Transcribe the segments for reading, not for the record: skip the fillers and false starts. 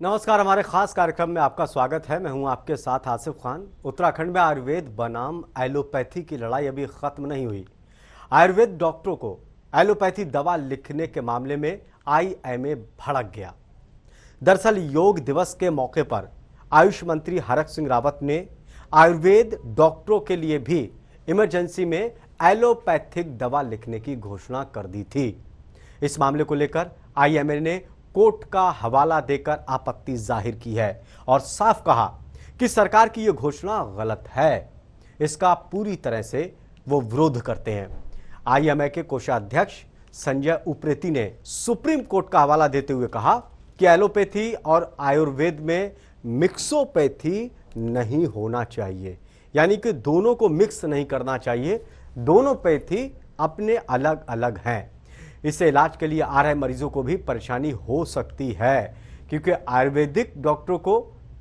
नमस्कार। हमारे खास कार्यक्रम में आपका स्वागत है। मैं हूं आपके साथ आसिफ खान। उत्तराखंड में आयुर्वेद बनाम एलोपैथी की लड़ाई अभी खत्म नहीं हुई। आयुर्वेद डॉक्टरों को एलोपैथी दवा लिखने के मामले में आईएमए भड़क गया। दरअसल योग दिवस के मौके पर आयुष मंत्री हरक सिंह रावत ने आयुर्वेद डॉक्टरों के लिए भी इमरजेंसी में एलोपैथिक दवा लिखने की घोषणा कर दी थी। इस मामले को लेकर आईएमए ने कोर्ट का हवाला देकर आपत्ति जाहिर की है और साफ कहा कि सरकार की यह घोषणा गलत है। इसका पूरी तरह से वो विरोध करते हैं। आईएमए के कोषाध्यक्ष संजय उप्रेती ने सुप्रीम कोर्ट का हवाला देते हुए कहा कि एलोपैथी और आयुर्वेद में मिक्सोपैथी नहीं होना चाहिए, यानी कि दोनों को मिक्स नहीं करना चाहिए। दोनों पैथी अपने अलग अलग हैं। इससे इलाज के लिए आ रहे मरीजों को भी परेशानी हो सकती है, क्योंकि आयुर्वेदिक डॉक्टरों को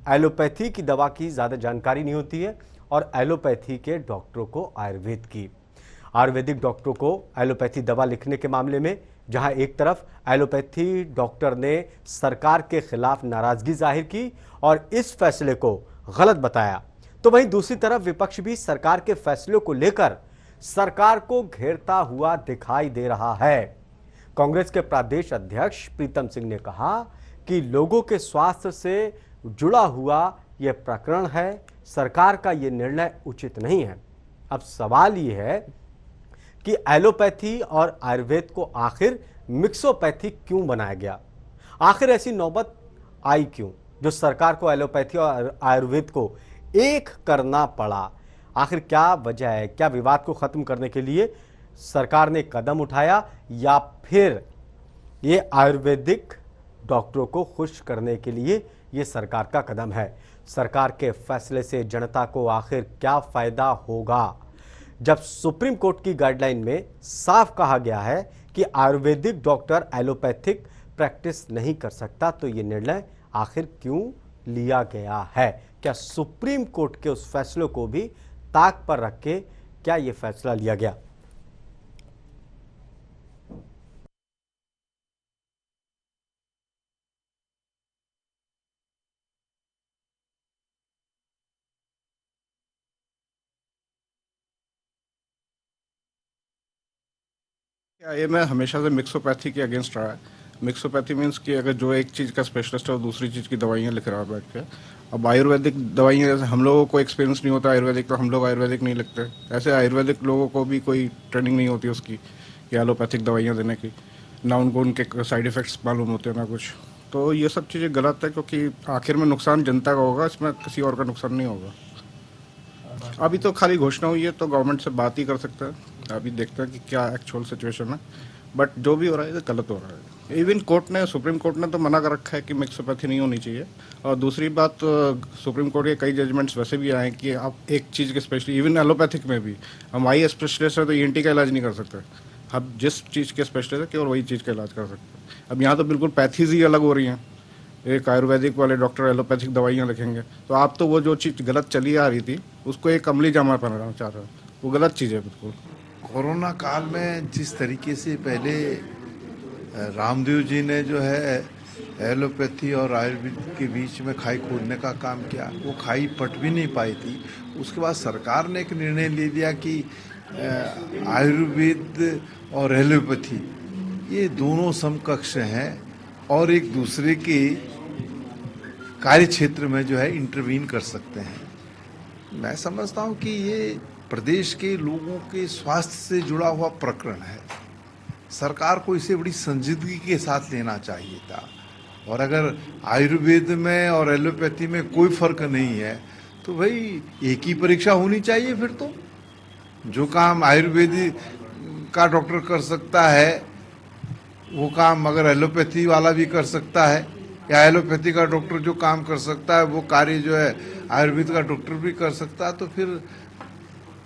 एलोपैथी की दवा की ज़्यादा जानकारी नहीं होती है और एलोपैथी के डॉक्टरों को आयुर्वेद की। आयुर्वेदिक डॉक्टरों को एलोपैथी दवा लिखने के मामले में जहां एक तरफ एलोपैथी डॉक्टर ने सरकार के खिलाफ नाराजगी जाहिर की और इस फैसले को गलत बताया, तो वहीं दूसरी तरफ विपक्ष भी सरकार के फैसले को लेकर सरकार को घेरता हुआ दिखाई दे रहा है। कांग्रेस के प्रदेश अध्यक्ष प्रीतम सिंह ने कहा कि लोगों के स्वास्थ्य से जुड़ा हुआ यह प्रकरण है, सरकार का यह निर्णय उचित नहीं है। अब सवाल यह है कि एलोपैथी और आयुर्वेद को आखिर मिक्सोपैथी क्यों बनाया गया? आखिर ऐसी नौबत आई क्यों जो सरकार को एलोपैथी और आयुर्वेद को एक करना पड़ा? आखिर क्या वजह है? क्या विवाद को खत्म करने के लिए सरकार ने कदम उठाया या फिर ये आयुर्वेदिक डॉक्टरों को खुश करने के लिए ये सरकार का कदम है? सरकार के फैसले से जनता को आखिर क्या फायदा होगा? जब सुप्रीम कोर्ट की गाइडलाइन में साफ कहा गया है कि आयुर्वेदिक डॉक्टर एलोपैथिक प्रैक्टिस नहीं कर सकता, तो ये निर्णय आखिर क्यों लिया गया है? क्या सुप्रीम कोर्ट के उस फैसले को भी ताक पर रख के क्या यह फैसला लिया गया? ये मैं हमेशा से मिक्सोपैथी के अगेंस्ट रहा है। मिक्सोपैथी मीन्स कि अगर जो एक चीज़ का स्पेशलिस्ट है वो दूसरी चीज़ की दवाइयाँ लिख रहा है बैठ के। अब आयुर्वेदिक दवाइयाँ जैसे हम लोगों को एक्सपीरियंस नहीं होता आयुर्वेदिक, तो हम लोग आयुर्वेदिक नहीं लिखते। ऐसे आयुर्वेदिक लोगों को भी कोई ट्रेनिंग नहीं होती उसकी कि एलोपैथिक दवाइयाँ देने की, ना उनको उनके साइड इफ़ेक्ट्स मालूम होते हैं ना कुछ। तो ये सब चीज़ें गलत है, क्योंकि आखिर में नुकसान जनता का होगा, इसमें किसी और का नुकसान नहीं होगा। अभी तो खाली घोषणा हुई है, तो गवर्नमेंट से बात ही कर सकते हैं। अभी देखते हैं कि क्या एक्चुअल सिचुएशन है, बट जो भी हो रहा है ये गलत हो रहा है। इवन कोर्ट ने, सुप्रीम कोर्ट ने तो मना कर रखा है कि मिक्सोपैथी नहीं होनी चाहिए। और दूसरी बात, सुप्रीम कोर्ट के कई जजमेंट्स वैसे भी आए कि आप एक चीज़ के स्पेशली, इवन एलोपैथिक में भी हम आई स्पेशलिस्ट है तो ईएनटी का इलाज नहीं कर सकते। हम जिस चीज़ के स्पेशलिस्ट है केवल वही चीज़ का इलाज कर सकते हैं। अब यहाँ तो बिल्कुल पैथीज ही अलग हो रही हैं। एक आयुर्वेदिक वाले डॉक्टर एलोपैथिक दवाइयाँ लिखेंगे, तो आप तो वो जो चीज़ गलत चली आ रही थी उसको एक अमली जामा पहनाना चाह रहे हो, वो गलत चीज़ है बिल्कुल। कोरोना काल में जिस तरीके से पहले रामदेव जी ने जो है एलोपैथी और आयुर्वेद के बीच में खाई खोदने का काम किया, वो खाई पट भी नहीं पाई थी। उसके बाद सरकार ने एक निर्णय ले लिया कि आयुर्वेद और एलोपैथी ये दोनों समकक्ष हैं और एक दूसरे के कार्य क्षेत्र में जो है इंटरवीन कर सकते हैं। मैं समझता हूँ कि ये प्रदेश के लोगों के स्वास्थ्य से जुड़ा हुआ प्रकरण है। सरकार को इसे बड़ी संजीदगी के साथ लेना चाहिए था। और अगर आयुर्वेद में और एलोपैथी में कोई फर्क नहीं है तो भाई एक ही परीक्षा होनी चाहिए। फिर तो जो काम आयुर्वेदिक का डॉक्टर कर सकता है वो काम अगर एलोपैथी वाला भी कर सकता है, या एलोपैथी का डॉक्टर जो काम कर सकता है वो कार्य जो है आयुर्वेद का डॉक्टर भी कर सकता है, तो फिर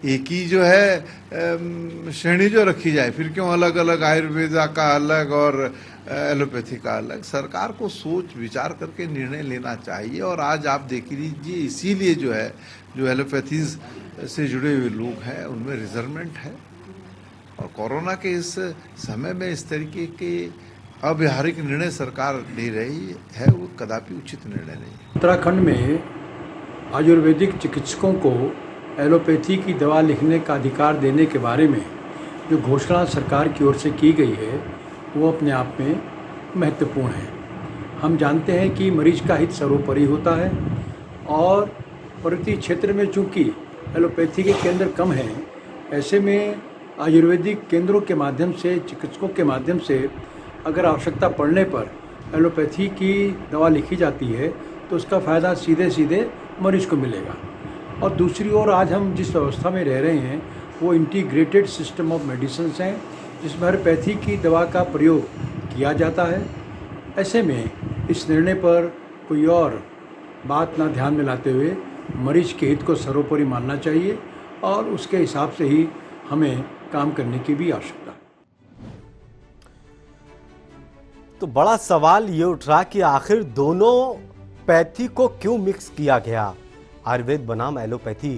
एक ही जो है श्रेणी जो रखी जाए। फिर क्यों अलग अलग आयुर्वेद का अलग और एलोपैथी का अलग? सरकार को सोच विचार करके निर्णय लेना चाहिए। और आज आप देख लीजिए, इसीलिए जो है जो एलोपैथीज से जुड़े हुए लोग हैं उनमें रिजर्वमेंट है। और कोरोना के इस समय में इस तरीके के अव्यावहारिक निर्णय सरकार ले रही है, वो कदापि उचित निर्णय नहीं है। उत्तराखंड में आयुर्वेदिक चिकित्सकों को एलोपैथी की दवा लिखने का अधिकार देने के बारे में जो घोषणा सरकार की ओर से की गई है वो अपने आप में महत्वपूर्ण है। हम जानते हैं कि मरीज का हित सर्वोपरि होता है और पर्वतीय क्षेत्र में चूँकि एलोपैथी के केंद्र कम हैं, ऐसे में आयुर्वेदिक केंद्रों के माध्यम से, चिकित्सकों के माध्यम से अगर आवश्यकता पड़ने पर एलोपैथी की दवा लिखी जाती है तो उसका फ़ायदा सीधे सीधे मरीज को मिलेगा। और दूसरी ओर आज हम जिस व्यवस्था में रह रहे हैं वो इंटीग्रेटेड सिस्टम ऑफ मेडिसिन हैं, जिसमें एलोपैथी की दवा का प्रयोग किया जाता है। ऐसे में इस निर्णय पर कोई और बात ना ध्यान में लाते हुए मरीज के हित को सर्वोपरि मानना चाहिए और उसके हिसाब से ही हमें काम करने की भी आवश्यकता है। तो बड़ा सवाल ये उठ रहा कि आखिर दोनों पैथी को क्यों मिक्स किया गया। आयुर्वेद बनाम एलोपैथी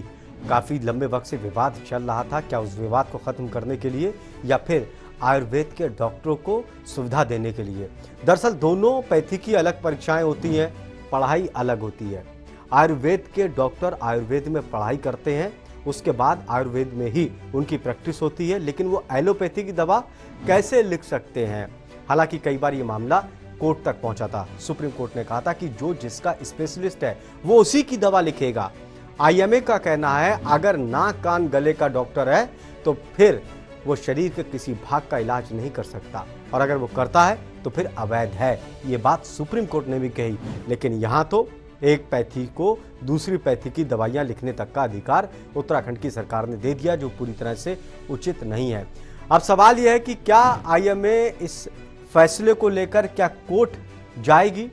काफी लंबे वक्त से विवाद चल रहा था। क्या उस विवाद को खत्म करने के लिए या फिर आयुर्वेद के डॉक्टरों को सुविधा देने के लिए? दरअसल दोनों पैथी की अलग परीक्षाएं होती हैं, पढ़ाई अलग होती है। आयुर्वेद के डॉक्टर आयुर्वेद में पढ़ाई करते हैं, उसके बाद आयुर्वेद में ही उनकी प्रैक्टिस होती है, लेकिन वो एलोपैथी की दवा कैसे लिख सकते हैं? हालांकि कई बार ये मामला कोर्ट तक पहुंचा था। सुप्रीम कोर्ट ने कहा था कि जो जिसका स्पेशलिस्ट है वो उसी की दवा लिखेगा। आईएमए का कहना है अगर नाक कान गले का डॉक्टर है तो फिर वो शरीर के किसी भाग का इलाज नहीं कर सकता, और अगर वो करता है तो फिर अवैध है। ये बात सुप्रीम कोर्ट ने भी कही। लेकिन यहाँ तो एक पैथी को दूसरी पैथी की दवाइयाँ लिखने तक का अधिकार उत्तराखंड की सरकार ने दे दिया, जो पूरी तरह से उचित नहीं है। अब सवाल यह है कि क्या आईएमए इस फैसले को लेकर क्या कोर्ट जाएगी?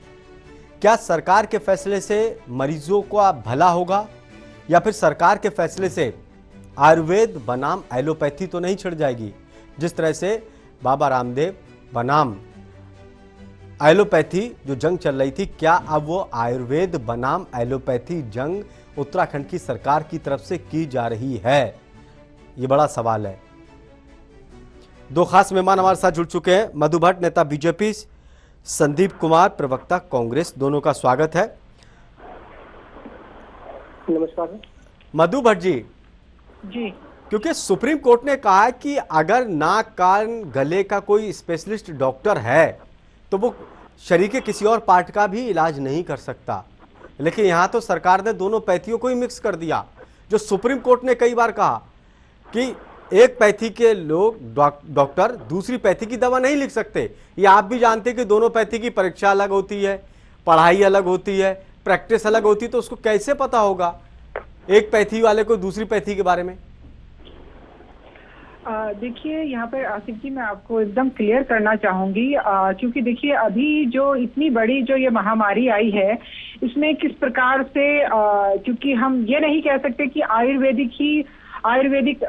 क्या सरकार के फैसले से मरीजों का भला होगा या फिर सरकार के फैसले से आयुर्वेद बनाम एलोपैथी तो नहीं छिड़ जाएगी? जिस तरह से बाबा रामदेव बनाम एलोपैथी जो जंग चल रही थी, क्या अब वो आयुर्वेद बनाम एलोपैथी जंग उत्तराखंड की सरकार की तरफ से की जा रही है? ये बड़ा सवाल है। दो खास मेहमान हमारे साथ जुड़ चुके हैं। मधु भट्ट, नेता बीजेपी, संदीप कुमार, प्रवक्ता कांग्रेस, दोनों का स्वागत है। नमस्कार। मधु भट्ट जी, क्योंकि सुप्रीम कोर्ट ने कहा है कि अगर नाक कान गले का कोई स्पेशलिस्ट डॉक्टर है तो वो शरीर के किसी और पार्ट का भी इलाज नहीं कर सकता, लेकिन यहां तो सरकार ने दोनों पैथियों को ही मिक्स कर दिया। जो सुप्रीम कोर्ट ने कई बार कहा कि एक पैथी के लोग डॉक्टर दूसरी पैथी की दवा नहीं लिख सकते। ये आप भी जानते हैं कि दोनों पैथी की परीक्षा अलग होती है, पढ़ाई अलग होती है, प्रैक्टिस अलग होती है, तो उसको कैसे पता होगा एक पैथी वाले को दूसरी पैथी के बारे में? देखिए यहाँ पर आसिफ जी, मैं आपको एकदम क्लियर करना चाहूंगी, क्योंकि देखिए अभी जो इतनी बड़ी जो ये महामारी आई है, इसमें किस प्रकार से क्योंकि हम ये नहीं कह सकते कि आयुर्वेदिक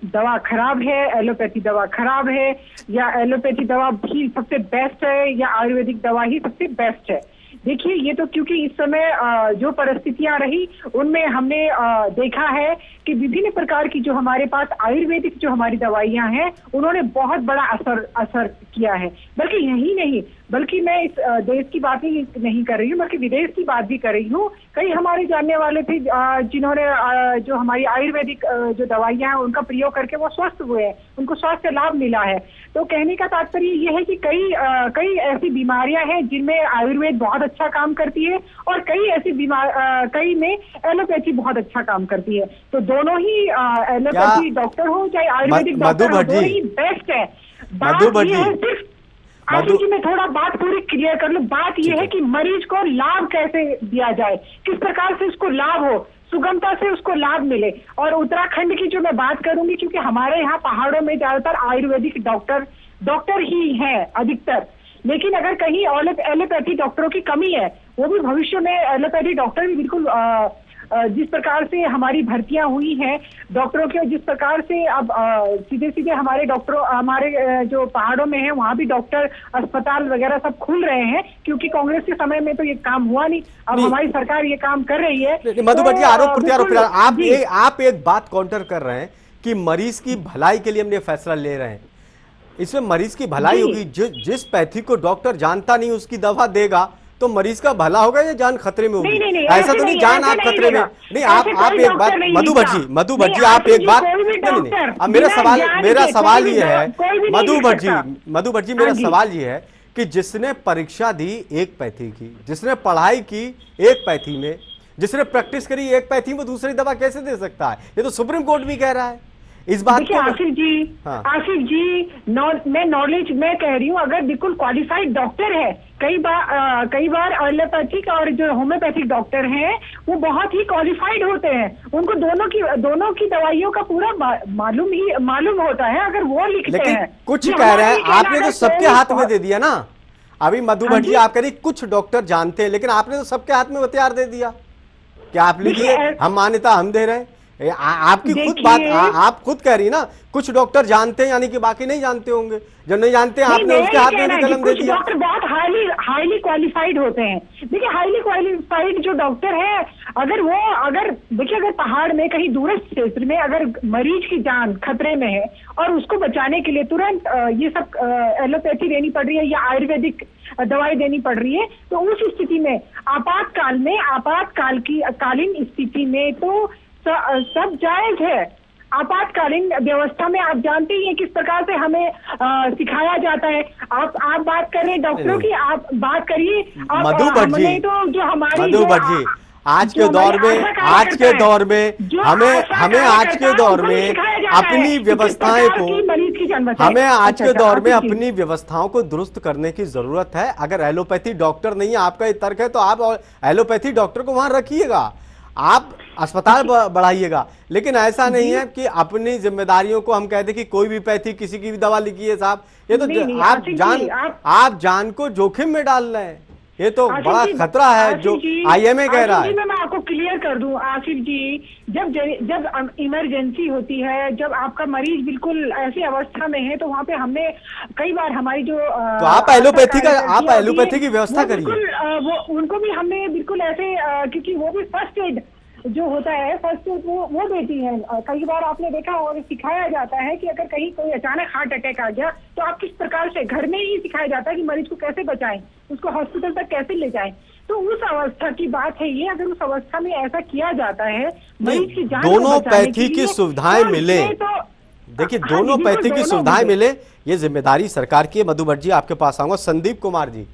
दवा खराब है, एलोपैथी दवा खराब है, या एलोपैथी दवा ही सबसे बेस्ट है, या आयुर्वेदिक दवा ही सबसे बेस्ट है। देखिए ये तो क्योंकि इस समय जो परिस्थितियां रही उनमें हमने देखा है कि विभिन्न प्रकार की जो हमारे पास आयुर्वेदिक जो हमारी दवाइयां हैं उन्होंने बहुत बड़ा असर किया है। बल्कि यही नहीं, बल्कि मैं इस देश की बात ही नहीं कर रही हूँ, बल्कि विदेश की बात भी कर रही हूँ। कई हमारे जानने वाले थे जिन्होंने जो हमारी आयुर्वेदिक जो दवाइयां हैं उनका प्रयोग करके वो स्वस्थ हुए हैं, उनको स्वास्थ्य लाभ मिला है। तो कहने का तात्पर्य ये है कि कई ऐसी बीमारियां हैं जिनमें आयुर्वेद बहुत अच्छा काम करती है और कई में एलोपैथी बहुत अच्छा काम करती है। तो दोनों ही एलोपैथी डॉक्टर हो चाहे आयुर्वेदिक डॉक्टर हो, दोनों ही बेस्ट है। बात ये है सिर्फ आसिफ जी, मैं थोड़ा बात पूरी क्लियर कर लूं। बात यह है कि मरीज को लाभ कैसे दिया जाए, किस प्रकार से उसको लाभ हो, सुगमता से उसको लाभ मिले। और उत्तराखंड की जो मैं बात करूंगी, क्योंकि हमारे यहाँ पहाड़ों में ज्यादातर आयुर्वेदिक डॉक्टर ही हैं अधिकतर, लेकिन अगर कहीं एलोपैथी डॉक्टरों की कमी है, वो भी भविष्य में एलोपैथी डॉक्टर भी बिल्कुल जिस प्रकार से हमारी भर्तियां हुई हैं डॉक्टरों के, जिस प्रकार से अब सीधे हमारे डॉक्टरों, हमारे जो पहाड़ों में है वहां भी डॉक्टर अस्पताल वगैरह सब खुल रहे हैं, क्योंकि कांग्रेस के समय में तो ये काम हुआ नहीं। अब हमारी सरकार ये काम कर रही है। मधु भट्ट जी, आरोप आप एक बात काउंटर कर रहे हैं कि मरीज की भलाई के लिए हम ये फैसला ले रहे हैं। इसमें मरीज की भलाई जी। होगी। जिस पैथी को डॉक्टर जानता नहीं उसकी दवा देगा तो मरीज का भला होगा या जान खतरे में होगी? नहीं, ऐसा तो नहीं जान आप खतरे में। नहीं, आप एक बात, मधु भट्ट जी आप एक बात, नहीं, अब मेरा सवाल ये है, मधु भट्ट जी मेरा सवाल ये है कि जिसने परीक्षा दी एक पैथी की, जिसने पढ़ाई की एक पैथी में, जिसने प्रैक्टिस करी एक पैथी में, दूसरी दवा कैसे दे सकता है? ये तो सुप्रीम कोर्ट भी कह रहा है इस बात को। आसिफ जी मैं नॉलेज मैं कह रही हूँ, अगर बिल्कुल क्वालिफाइड डॉक्टर है, कई बार एलोपैथिक और जो होम्योपैथिक डॉक्टर हैं वो बहुत ही क्वालिफाइड होते हैं, उनको दोनों की दवाइयों का पूरा मालूम होता है, अगर वो लिखते हैं। कुछ कह रहे हैं, आपने तो सबके हाथ में दे दिया ना। अभी मधु भट्ट जी आप कह रही कुछ डॉक्टर जानते हैं, लेकिन आपने तो सबके हाथ में हथियार दे दिया कि आप लिखिए, हम मान्यता हम दे रहे हैं। आपकी खुद बात, आप खुद कह रही ना कुछ डॉक्टर जानते हैं, यानी कि बाकी नहीं जानते होंगे। जो नहीं जानते आपने उसके हाथ में भी कलम दे दिया। डॉक्टर बहुत हाईली क्वालिफाइड होते हैं। देखिए हाईली क्वालिफाइड जो डॉक्टर है, अगर पहाड़ में कहीं दूरस्थ क्षेत्र में अगर मरीज की जान खतरे में है और उसको बचाने के लिए तुरंत ये सब एलोपैथी देनी पड़ रही है या आयुर्वेदिक दवाई देनी पड़ रही है, तो उस स्थिति में आपातकालीन स्थिति में तो सब जायज है। आपातकालीन व्यवस्था में आप जानते ही हैं किस प्रकार से हमें सिखाया जाता है। आप बात कर रहे हैं डॉक्टरों की, आप बात करिए मधु भट्ट जी, तो जो हमारी मधु भट्ट जी आज के दौर में हमें आज के दौर में अपनी व्यवस्थाएं को हमें आज के दौर में अपनी व्यवस्थाओं को दुरुस्त करने की जरूरत है। अगर एलोपैथी डॉक्टर नहीं है, आपका ये तर्क है, तो आप एलोपैथी डॉक्टर को वहां रखिएगा, आप अस्पताल बढ़ाइएगा। लेकिन ऐसा नहीं है कि अपनी जिम्मेदारियों को हम कहते कि कोई भी पैथी किसी की भी दवा लिखिए साहब, ये तो आप जान को जोखिम में डाल रहे हैं। ये तो बड़ा खतरा है जो IMA कह रहा है। मैं आपको क्लियर कर दूं आसिफ जी, जब इमरजेंसी होती है, जब आपका मरीज बिल्कुल ऐसी अवस्था में है, तो वहाँ पे हमने कई बार हमारी जो तो आप एलोपैथी की व्यवस्था करिए। वो उनको भी हमने बिल्कुल ऐसे क्योंकि वो भी फर्स्ट एड जो होता है, फर्स्ट एड वो देती है। कई बार आपने देखा और सिखाया जाता है कि अगर कहीं कोई अचानक हार्ट अटैक आ गया तो आप किस प्रकार से घर में ही सिखाया जाता है कि मरीज को कैसे बचाएं, उसको हॉस्पिटल तक कैसे ले जाएं। तो उस अवस्था की बात है ये, अगर उस अवस्था में ऐसा किया जाता है, मरीज की जान दोनों पैथी की सुविधाएं मिले, देखिए दोनों पैथी की सुविधाएं मिले, ये जिम्मेदारी सरकार की है। मधु भट्ट जी आपके पास आऊंगा। संदीप कुमार जी,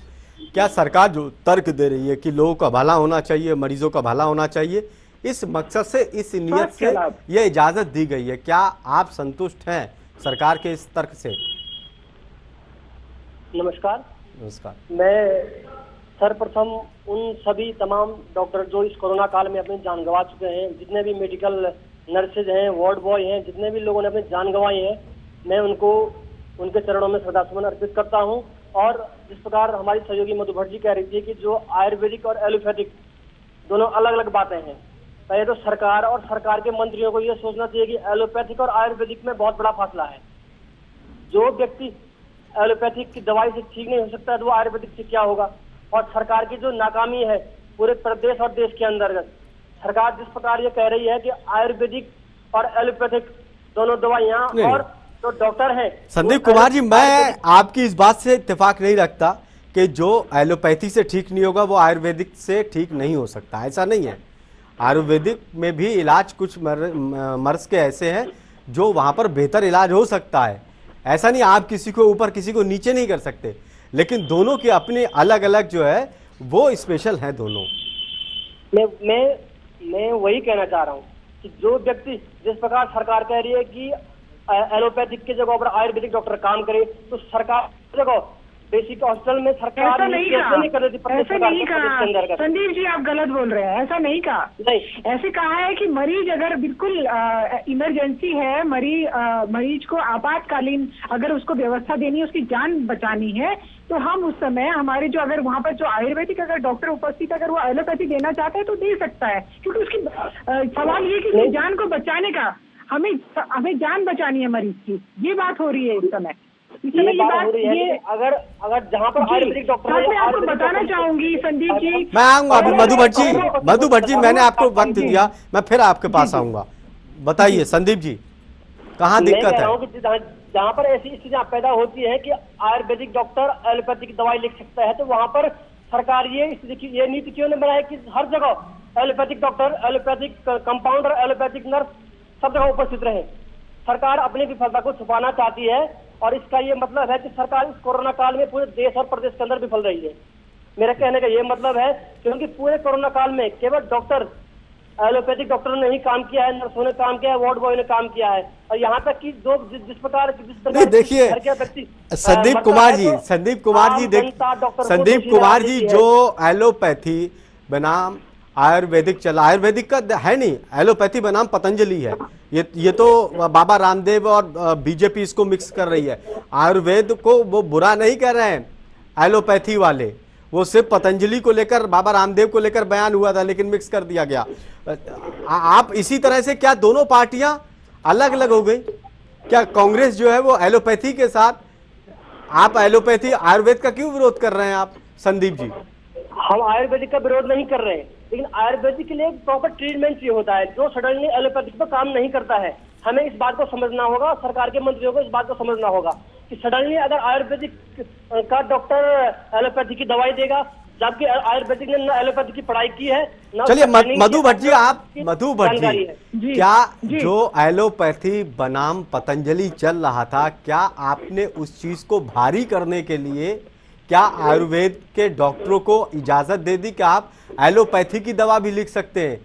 क्या सरकार जो तर्क दे रही है कि लोगों का भला होना चाहिए, मरीजों का भला होना चाहिए, इस मकसद से, इस नियत से यह इजाजत दी गई है, क्या आप संतुष्ट हैं सरकार के इस तर्क से? नमस्कार। मैं सर्वप्रथम उन सभी तमाम डॉक्टर जो इस कोरोना काल में अपनी जान गंवा चुके हैं, जितने भी मेडिकल नर्सेज हैं, वार्ड बॉय हैं, जितने भी लोगों ने अपनी जान गंवाई है, मैं उनको उनके चरणों में श्रद्धासुमन अर्पित करता हूं। और जिस प्रकार हमारी सहयोगी मधु भट्ट जी कह रही थी कि जो आयुर्वेदिक और एलोपैथिक दोनों अलग अलग बातें हैं, पहले तो सरकार और सरकार के मंत्रियों को यह सोचना चाहिए कि एलोपैथिक और आयुर्वेदिक में बहुत बड़ा फासला है। जो व्यक्ति एलोपैथिक की दवाई से ठीक नहीं हो सकता है तो वो आयुर्वेदिक से क्या होगा। और सरकार की जो नाकामी है पूरे प्रदेश और देश के अंतर्गत, सरकार जिस प्रकार ये कह रही है कि आयुर्वेदिक और एलोपैथिक दोनों दवाइयां और जो डॉक्टर हैं। संदीप कुमार जी, मैं आपकी इस बात से इत्तेफाक नहीं रखता कि जो एलोपैथी से ठीक नहीं होगा वो आयुर्वेदिक से ठीक नहीं हो सकता, ऐसा नहीं है। आयुर्वेदिक में भी इलाज कुछ मर्ज के ऐसे हैं जो वहां पर बेहतर इलाज हो सकता है। ऐसा नहीं आप किसी को ऊपर किसी को नीचे नहीं कर सकते, लेकिन दोनों की अपनी अलग अलग जो है वो स्पेशल है दोनों। मैं वही कहना चाह रहा हूँ कि जो व्यक्ति जिस प्रकार सरकार कह रही है कि एलोपैथिक की जगह पर आयुर्वेदिक डॉक्टर काम करे, तो सरकार जगह बेसिक हॉस्पिटल में सरकार ऐसा नहीं कहा संदीप जी, आप गलत बोल रहे हैं। ऐसा नहीं कहा, ऐसे कहा है कि मरीज अगर बिल्कुल इमरजेंसी है, मरीज को आपातकालीन अगर उसको व्यवस्था देनी है, उसकी जान बचानी है, तो हम उस समय हमारे जो अगर वहाँ पर जो आयुर्वेदिक अगर डॉक्टर उपस्थित अगर वो एलोपैथी देना चाहता है तो दे सकता है, क्योंकि उसकी सवाल ये कि जान को बचाने का हमें जान बचानी है मरीज की, ये बात हो रही है इस समय। ये बात हो रही है अगर जहाँ पर आयुर्वेदिक डॉक्टर, मैं आपको बताना चाहूंगी संदीप जी, मैं आऊंगा अभी। मधु भट्ट जी मैंने आपको वक्त दिया, मैं फिर आपके पास आऊंगा। बताइए संदीप जी, कहाँ दिक्कत है? जहाँ पर ऐसी स्थितियां पैदा होती है कि आयुर्वेदिक डॉक्टर एलोपैथिक दवाई लिख सकता है, तो वहाँ पर सरकार ये नीति क्यों नहीं बनाए कि हर जगह allopathic doctor, allopathic compounder, allopathic nurse सब जगह उपस्थित रहे। सरकार अपनी विफलता को छुपाना चाहती है और इसका ये मतलब है कि सरकार इस कोरोना काल में पूरे देश और प्रदेश के अंदर विफल रही है। मेरा कहने का ये मतलब है क्योंकि पूरे कोरोना काल में केवल डॉक्टर, एलोपैथिक डॉक्टरों ने ही काम किया है, नर्सों ने काम किया है, वार्ड बॉय ने काम किया है, और यहाँ तक कि जिस प्रकार देखिए संदीप कुमार जी, संदीप कुमार जी जो एलोपैथी बनाम आयुर्वेदिक चला, आयुर्वेदिक का है नहीं, एलोपैथी बनाम पतंजलि है। ये तो बाबा रामदेव और बीजेपी इसको मिक्स कर रही है। आयुर्वेद को वो बुरा नहीं कर रहे हैं एलोपैथी वाले, वो सिर्फ पतंजलि को लेकर, बाबा रामदेव को लेकर बयान हुआ था लेकिन मिक्स कर दिया गया। आप इसी तरह से क्या दोनों पार्टियां अलग अलग हो गई? क्या कांग्रेस जो है वो एलोपैथी के साथ, आप एलोपैथी आयुर्वेद का क्यों विरोध कर रहे हैं आप संदीप जी? हम आयुर्वेदिक का विरोध नहीं कर रहे हैं, लेकिन आयुर्वेदिक के लिए प्रॉपर ट्रीटमेंट चाहिए होता है जो सडनली एलोपैथिक पर काम नहीं करता है। हमें इस बात को समझना होगा, सरकार के मंत्रियों को इस बात को समझना होगा कि सडनली अगर आयुर्वेदिक का डॉक्टर एलोपैथी की दवाई देगा, जबकि आयुर्वेदिक ने न एलोपैथी की पढ़ाई की है। चलिए मधु भट्ट जी, आप मधु भट्ट जी, क्या जो एलोपैथी बनाम पतंजलि चल रहा था, क्या आपने उस चीज को भारी करने के लिए क्या आयुर्वेद के डॉक्टरों को इजाजत दे दी कि आप एलोपैथी की दवा भी लिख सकते हैं?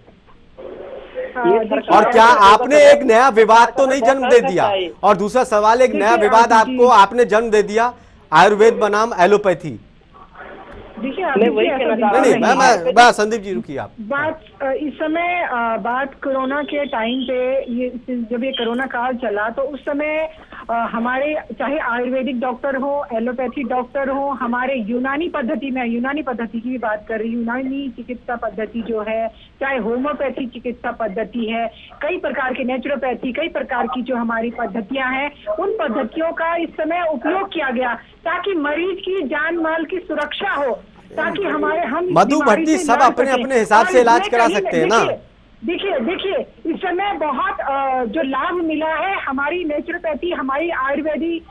और क्या आपने एक नया विवाद तो नहीं जन्म दे दिया? और दूसरा सवाल, एक नया विवाद आपने जन्म दे दिया आयुर्वेद बनाम एलोपैथी? नहीं, संदीप जी रुकिए आप। बात इस समय बात कोरोना के टाइम पे, ये जब ये कोरोना काल चला तो उस समय हमारे चाहे आयुर्वेदिक डॉक्टर हो, एलोपैथी डॉक्टर हो, हमारे यूनानी पद्धति में, यूनानी पद्धति की भी बात कर रही हूँ, यूनानी चिकित्सा पद्धति जो है, चाहे होम्योपैथी चिकित्सा पद्धति है, कई प्रकार के नेचुरोपैथी, कई प्रकार की जो हमारी पद्धतियां हैं, उन पद्धतियों का इस समय उपयोग किया गया ताकि मरीज की जान माल की सुरक्षा हो, ताकि हम मधु भट्ट जी सब अपने अपने हिसाब से इलाज करा सकते हैं ना। देखिए इस समय बहुत जो लाभ मिला है, हमारी नेचुरोपैथी, हमारी आयुर्वेदिक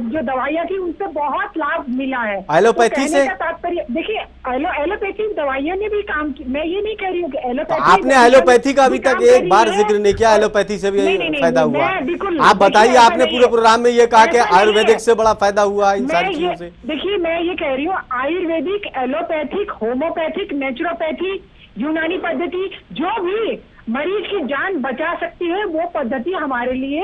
जो दवाइयाँ थी उनसे बहुत लाभ मिला है। एलोपैथी से तात्पर्य देखिए, एलोपैथी दवाइयों ने भी काम की, मैं ये नहीं कह रही हूँ कि एलोपैथी, आपने एलोपैथी का अभी तक एक बार जिक्र नहीं किया, एलोपैथी से भी फायदा हुआ? आप बताइए, आपने पूरे प्रोग्राम में ये कहा कि आयुर्वेदिक से बड़ा फायदा हुआ इन सारी चीजों से। देखिए मैं ये कह रही हूँ, आयुर्वेदिक, एलोपैथिक, होम्योपैथिक, नेचुरोपैथी, यूनानी पद्धति, जो भी मरीज की जान बचा सकती है वो पद्धति हमारे लिए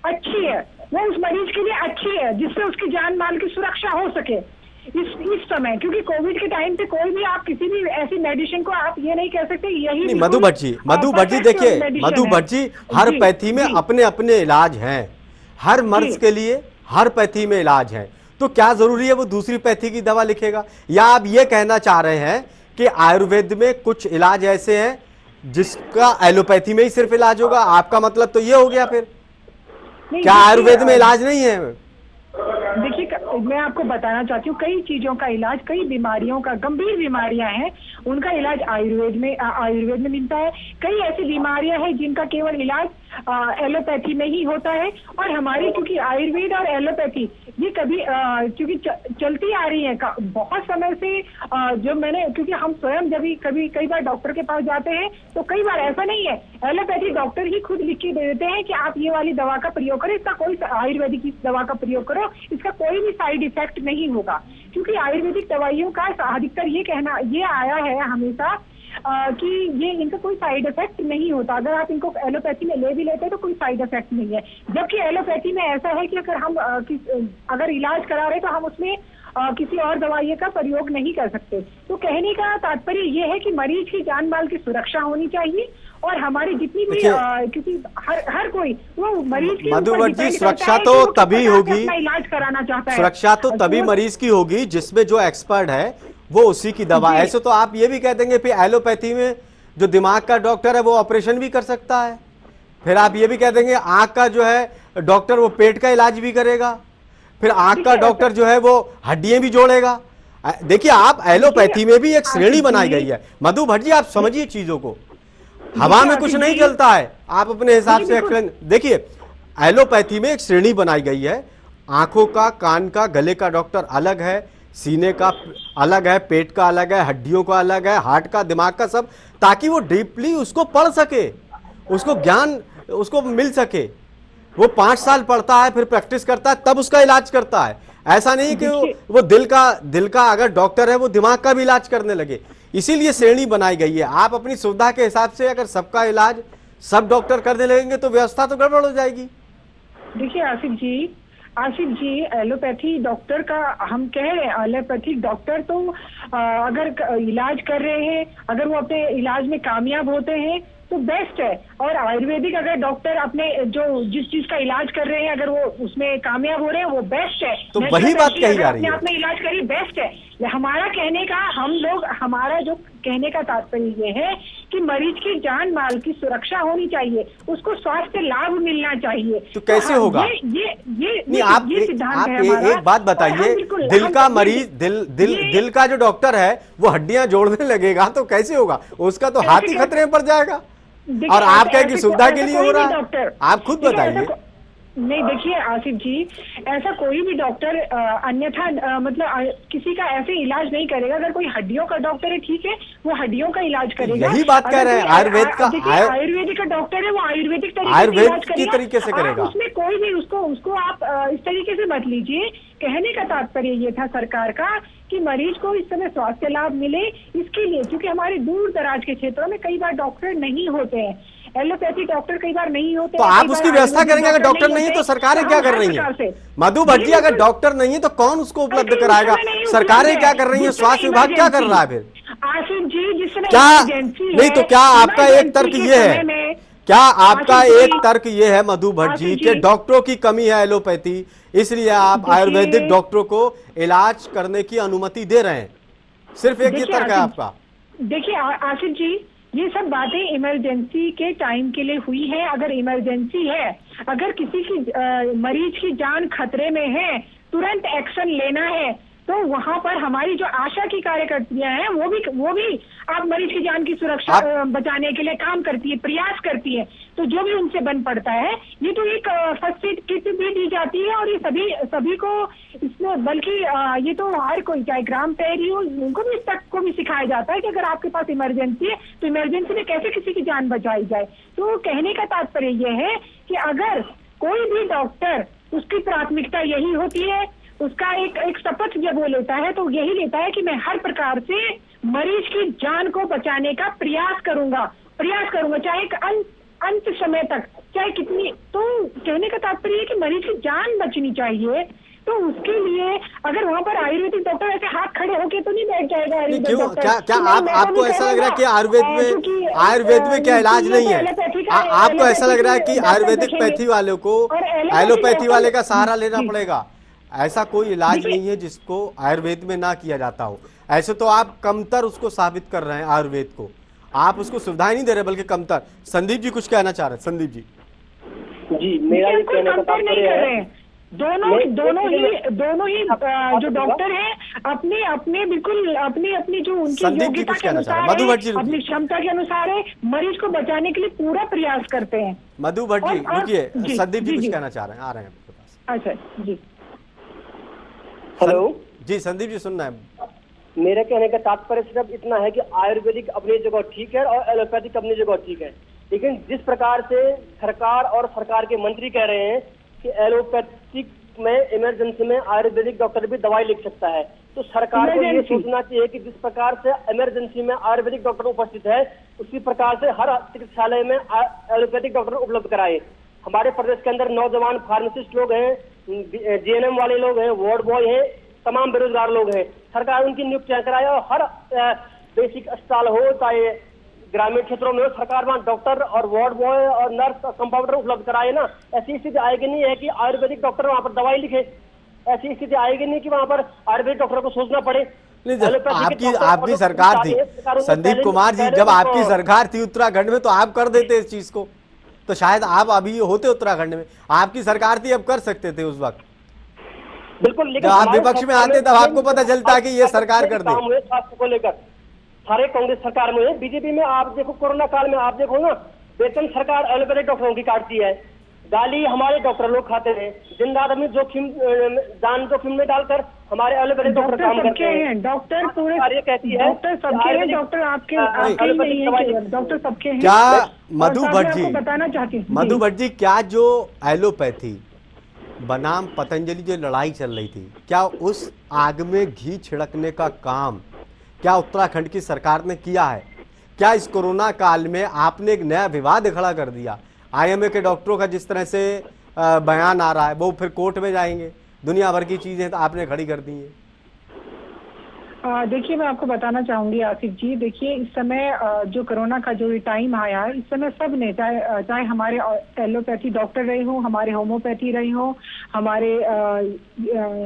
अच्छी है, वो उस मरीज के लिए अच्छी है जिससे उसकी जान माल की सुरक्षा हो सके इस समय। क्योंकि कोविड के टाइम पे कोई भी, आप किसी भी ऐसी मेडिसिन को आप ये नहीं कह सकते यही नहीं। मधु भट्ट जी देखिए, मधु भट्ट जी, हर पैथी में अपने अपने इलाज हैं, हर मर्ज के लिए हर पैथी में इलाज है, तो क्या जरूरी है वो दूसरी पैथी की दवा लिखेगा? या आप ये कहना चाह रहे हैं कि आयुर्वेद में कुछ इलाज ऐसे हैं जिसका एलोपैथी में ही सिर्फ इलाज होगा? आपका मतलब तो ये हो गया फिर, क्या आयुर्वेद में इलाज नहीं है? देखिए मैं आपको बताना चाहती हूँ, कई चीजों का इलाज, कई बीमारियों का, गंभीर बीमारियां हैं उनका इलाज आयुर्वेद में मिलता है। कई ऐसी बीमारियां हैं जिनका केवल इलाज एलोपैथी में ही होता है। और हमारी क्योंकि आयुर्वेद और एलोपैथी ये कभी क्योंकि चलती आ रही है बहुत समय से, जो मैंने, क्योंकि हम स्वयं जब कई बार डॉक्टर के पास जाते हैं तो कई बार ऐसा नहीं है, एलोपैथी डॉक्टर ही खुद लिख के दे देते हैं कि आप ये वाली दवा का प्रयोग करें, इसका कोई, आयुर्वेदिक की दवा का प्रयोग करो, इसका कोई भी साइड इफेक्ट नहीं होगा। क्योंकि आयुर्वेदिक दवाइयों का अधिकतर ये आया है हमेशा कि ये इनका कोई साइड इफेक्ट नहीं होता। अगर आप इनको एलोपैथी में ले भी लेते हैं तो कोई साइड इफेक्ट नहीं है, जबकि एलोपैथी में ऐसा है कि अगर हम अगर इलाज करा रहे तो हम उसमें किसी और दवाई का प्रयोग नहीं कर सकते। तो कहने का तात्पर्य ये है कि मरीज की जान माल की सुरक्षा होनी चाहिए और हमारी जितनी भी क्योंकि हर कोई वो मरीज की मधु भट्ट जी, सुरक्षा तो तभी होगी, इलाज कराना चाहता है, सुरक्षा तो तभी मरीज की होगी जिसमें जो एक्सपर्ट है वो उसी की दवा। ऐसे तो आप ये भी कह देंगे फिर एलोपैथी में जो दिमाग का डॉक्टर है वो ऑपरेशन भी कर सकता है, फिर आप ये भी कह देंगे आंख का जो है डॉक्टर वो पेट का इलाज भी करेगा, फिर आंख का डॉक्टर जो है वो हड्डियां भी जोड़ेगा। देखिए आप एलोपैथी में भी एक श्रेणी बनाई गई है। मधु भट्ट जी आप समझिए चीजों को, हवा में कुछ नहीं चलता है, आप अपने हिसाब से देखिए एलोपैथी में एक श्रेणी बनाई गई है, आंखों का, कान का, गले का डॉक्टर अलग है, सीने का अलग है, पेट का अलग है, हड्डियों का अलग है, हार्ट का, दिमाग का, सब, ताकि वो डीपली उसको पढ़ सके, उसको ज्ञान उसको मिल सके। वो 5 साल पढ़ता है, फिर प्रैक्टिस करता है, तब उसका इलाज करता है। ऐसा नहीं कि वो दिल का अगर डॉक्टर है वो दिमाग का भी इलाज करने लगे। इसीलिए श्रेणी बनाई गई है। आप अपनी सुविधा के हिसाब से अगर सबका इलाज सब डॉक्टर करने लगेंगे तो व्यवस्था तो गड़बड़ हो जाएगी। देखिए आसिफ जी, एलोपैथी डॉक्टर का हम कह रहे हैं, एलोपैथिक डॉक्टर तो अगर इलाज कर रहे हैं, अगर वो अपने इलाज में कामयाब होते हैं तो बेस्ट है। और आयुर्वेदिक अगर डॉक्टर अपने जो जिस चीज का इलाज कर रहे हैं अगर वो उसमें कामयाब हो रहे हैं वो बेस्ट है। तो वही बात कही जा रही है, अपने इलाज करिए, बेस्ट है। हमारा कहने का हमारा जो कहने का तात्पर्य ये है कि मरीज की जान माल की सुरक्षा होनी चाहिए, उसको स्वास्थ्य लाभ मिलना चाहिए। तो कैसे होगा? ये आप सिद्धांत है हमारा। एक बात बताइए, दिल का मरीज, दिल का जो डॉक्टर है वो हड्डियां जोड़ने लगेगा तो कैसे होगा? उसका तो हाथ ही खतरे में पड़ जाएगा। और आप कहें कि सुविधा के लिए हो रहा है, आप खुद बताइए। नहीं, देखिए आसिफ जी, ऐसा कोई भी डॉक्टर अन्यथा मतलब किसी का ऐसे इलाज नहीं करेगा। अगर कोई हड्डियों का डॉक्टर है, ठीक है, वो हड्डियों का इलाज करेगा। यही बात कह रहे हैं, आयुर्वेद का आयुर्वेदिक का डॉक्टर है, वो आयुर्वेदिक तरीके से करेगा। उसमें कोई भी उसको आप इस तरीके से मत लीजिए। कहने का तात्पर्य ये था सरकार का कि मरीज को इस समय स्वास्थ्य लाभ मिले, इसके लिए, क्योंकि हमारे दूर दराज के क्षेत्रों में कई बार डॉक्टर नहीं होते हैं, एलोपैथी डॉक्टर कई बार नहीं होते। तो आप उसकी व्यवस्था करेंगे। अगर डॉक्टर नहीं है तो सरकारें क्या कर रही हैं? मधु भट्ट जी, अगर डॉक्टर नहीं है तो कौन उसको उपलब्ध कराएगा? सरकारें क्या कर रही है? स्वास्थ्य विभाग क्या कर रहा है? फिर आसिफ जी, जिसमें क्या नहीं, तो क्या आपका एक तर्क ये है, क्या आपका एक तर्क ये है मधु भट्ट जी कि डॉक्टरों की कमी है एलोपैथी, इसलिए आप आयुर्वेदिक डॉक्टरों को इलाज करने की अनुमति दे रहे हैं? सिर्फ एक ये तर्क है आपका? देखिए आसिफ जी, ये सब बातें इमरजेंसी के टाइम के लिए हुई है। अगर इमरजेंसी है, अगर किसी की मरीज की जान खतरे में है, तुरंत एक्शन लेना है, तो वहां पर हमारी जो आशा की कार्यकर्तियां हैं वो भी आप मरीज की जान की सुरक्षा बचाने के लिए काम करती है, प्रयास करती है। तो जो भी उनसे बन पड़ता है, ये तो एक फर्स्ट एड किट भी दी जाती है और ये सभी को इसमें, बल्कि ये तो हर कोई, चाहे ग्राम प्रहरी हो, उनको भी इस तक को भी सिखाया जाता है कि अगर आपके पास इमरजेंसी है तो इमरजेंसी में कैसे किसी की जान बचाई जाए। तो कहने का तात्पर्य यह है कि अगर कोई भी डॉक्टर, उसकी प्राथमिकता यही होती है, उसका एक शपथ जब वो लेता है तो यही लेता है कि मैं हर प्रकार से मरीज की जान को बचाने का प्रयास करूंगा, चाहे एक अंत समय तक, चाहे कितनी। तो कहने का तात्पर्य है कि मरीज की जान बचनी चाहिए। तो उसके लिए अगर वहां पर आयुर्वेदिक डॉक्टर ऐसे हाथ खड़े होके तो नहीं बैठ जाएगा। क्यों? क्या आपको ऐसा लग रहा है कि आयुर्वेद में क्या इलाज नहीं है? आपको ऐसा लग रहा है कि आयुर्वेदिक पैथी वालों को एलोपैथी वाले का सहारा लेना पड़ेगा? ऐसा कोई इलाज नहीं है जिसको आयुर्वेद में ना किया जाता हो। ऐसे तो आप कमतर उसको साबित कर रहे हैं आयुर्वेद को, आप उसको सुविधाएं नहीं दे रहे बल्कि कमतर। संदीप जी कुछ कहना चाह रहे हैं? संदीप जी। जी, मेरा ये कहने का तात्पर्य है, दोनों ही जो डॉक्टर हैं अपने बिल्कुल अपनी जो उनकी योग्यता के अनुसार, अपनी क्षमता के अनुसार है, मरीज को बचाने के लिए पूरा प्रयास करते हैं। मधु भट्ट जी रुकिए, संदीप जी कुछ कहना चाह रहे हैं, आ रहे हैं आपके पास। अच्छा जी, हेलो जी, संदीप जी सुनना है। मेरे कहने का तात्पर्य सिर्फ इतना है कि आयुर्वेदिक अपनी जगह ठीक है और एलोपैथिक अपनी जगह ठीक है, लेकिन जिस प्रकार से सरकार और सरकार के मंत्री कह रहे हैं कि एलोपैथिक में इमरजेंसी में आयुर्वेदिक डॉक्टर भी दवाई लिख सकता है, तो सरकार को ये सोचना चाहिए कि जिस प्रकार से इमरजेंसी में आयुर्वेदिक डॉक्टर उपस्थित है, उसी प्रकार से हर चिकित्सालय में एलोपैथिक डॉक्टर उपलब्ध कराए। हमारे प्रदेश के अंदर नौजवान फार्मासिस्ट लोग हैं, जीएनएम वाले लोग हैं, वार्ड बॉय हैं, तमाम बेरोजगार लोग हैं, सरकार उनकी नियुक्तियां कराए और हर बेसिक अस्पताल हो चाहे ग्रामीण क्षेत्रों में हो, सरकार वहाँ डॉक्टर और वार्ड बॉय और नर्स और कंपाउंडर उपलब्ध कराए ना। ऐसी स्थिति आएगी नहीं है कि आयुर्वेदिक डॉक्टर वहाँ पर दवाई लिखे, ऐसी स्थिति आएगी नहीं कि वहाँ पर आयुर्वेदिक डॉक्टर को सोचना पड़े। आपकी सरकार थी संदीप कुमार जी, जब आपकी सरकार थी उत्तराखंड में तो आप कर देते इस चीज को, तो शायद आप अभी होते उत्तराखंड में, आपकी सरकार थी, अब कर सकते थे उस वक्त। बिल्कुल, लेकिन आप विपक्ष में आते तब आपको पता चलता कि ये सरकार कर दे। स्वास्थ्य को लेकर सारे कांग्रेस सरकार में, बीजेपी में आप देखो, कोरोना काल में आप देखो ना, वेतन सरकार एलोपैथिक डॉक्टरों की काटती है, गाली हमारे डॉक्टर लोग खाते हैं, दिन रात अपनी जान जोखिम में डालकर हमारे एलोपैथिक डॉक्टर काम करते हैं। डॉक्टर पूरे ये कहती है डॉक्टर सबके हैं, डॉक्टर आपके ही नहीं है, डॉक्टर सबके हैं। क्या मधु भट्ट जी, बताना चाहती हूँ मधु भट्ट जी, क्या जो एलोपैथी बनाम पतंजलि जो लड़ाई चल रही थी, क्या उस आग में घी छिड़कने का काम क्या उत्तराखंड की सरकार ने किया है? क्या इस कोरोना काल में आपने एक नया विवाद खड़ा कर दिया? आईएमए के डॉक्टरों का जिस तरह से बयान आ रहा है, वो फिर कोर्ट में जाएंगे, दुनिया भर की चीजें तो आपने खड़ी कर दी हैं। देखिए, मैं आपको बताना चाहूंगी आसिफ जी, देखिए इस समय जो कोरोना का जो टाइम आया है, इस समय सब ने चाहे हमारे एलोपैथी डॉक्टर रहे हों, हमारे होम्योपैथी रहे हों, हमारे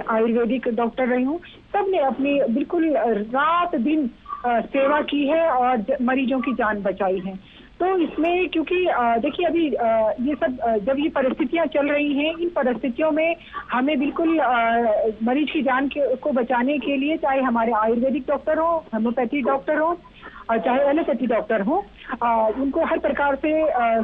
आयुर्वेदिक डॉक्टर रहे हों, सब ने अपनी बिल्कुल रात दिन सेवा की है और मरीजों की जान बचाई है। तो इसमें क्योंकि देखिए अभी ये सब जब ये परिस्थितियां चल रही हैं, इन परिस्थितियों में हमें बिल्कुल मरीज की जान को बचाने के लिए, चाहे हमारे आयुर्वेदिक डॉक्टर हो, होम्योपैथी डॉक्टर हो और चाहे एलोपैथी डॉक्टर हो, उनको हर प्रकार से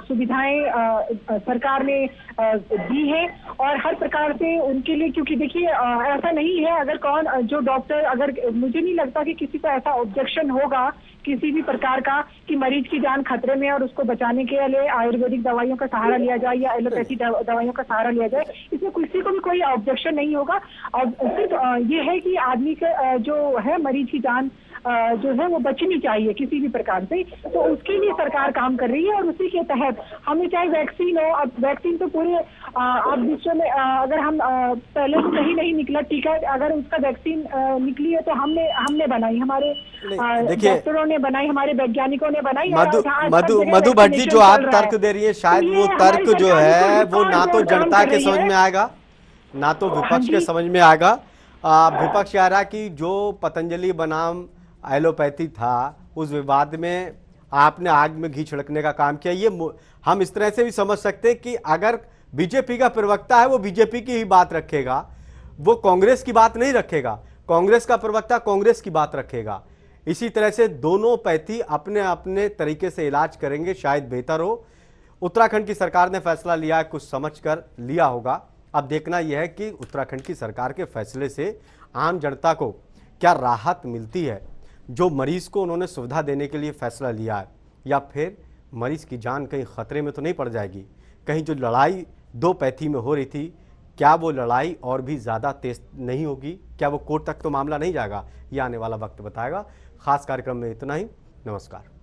सुविधाएं सरकार ने दी है और हर प्रकार से उनके लिए, क्योंकि देखिए ऐसा नहीं है, अगर जो डॉक्टर, अगर मुझे नहीं लगता कि किसी का ऐसा ऑब्जेक्शन होगा किसी भी प्रकार का कि मरीज की जान खतरे में और उसको बचाने के लिए आयुर्वेदिक दवाइयों का सहारा लिया जाए या एलोपैथी दवाइयों का सहारा लिया जाए। इसमें किसी को भी कोई ऑब्जेक्शन नहीं होगा। और सिर्फ ये है कि आदमी का जो है मरीज की जान जो है वो बचनी चाहिए किसी भी प्रकार से, तो उसके लिए सरकार काम कर रही है और उसी के तहत हमें चाहे वैक्सीन हो, अब वैक्सीन तो पूरे आप विश्व में अगर हम पहले से कहीं नहीं निकला टीका, अगर उसका वैक्सीन निकली है तो हमने बनाई, हमारे डॉक्टरों ने बनाई, हमारे वैज्ञानिकों ने बनाई। मधु भट्ट जी, जो आप तर्क दे रही है, शायद वो तर्क जो है वो ना तो जनता के समझ में आएगा ना तो विपक्ष के समझ में आएगा। विपक्ष कह रहा कि जो पतंजलि बनाम एलोपैथी था, उस विवाद में आपने आग में घी छिड़कने का काम किया। ये हम इस तरह से भी समझ सकते हैं कि अगर बीजेपी का प्रवक्ता है वो बीजेपी की ही बात रखेगा, वो कांग्रेस की बात नहीं रखेगा, कांग्रेस का प्रवक्ता कांग्रेस की बात रखेगा। इसी तरह से दोनों पैथी अपने अपने तरीके से इलाज करेंगे, शायद बेहतर हो। उत्तराखंड की सरकार ने फैसला लिया है, कुछ समझकर लिया होगा। अब देखना यह है कि उत्तराखंड की सरकार के फैसले से आम जनता को क्या राहत मिलती है, जो मरीज को उन्होंने सुविधा देने के लिए फैसला लिया है, या फिर मरीज की जान कहीं खतरे में तो नहीं पड़ जाएगी। कहीं जो लड़ाई दो पैथी में हो रही थी, क्या वो लड़ाई और भी ज़्यादा तेज नहीं होगी? क्या वो कोर्ट तक तो मामला नहीं जाएगा? ये आने वाला वक्त बताएगा। खास कार्यक्रम में इतना ही। नमस्कार।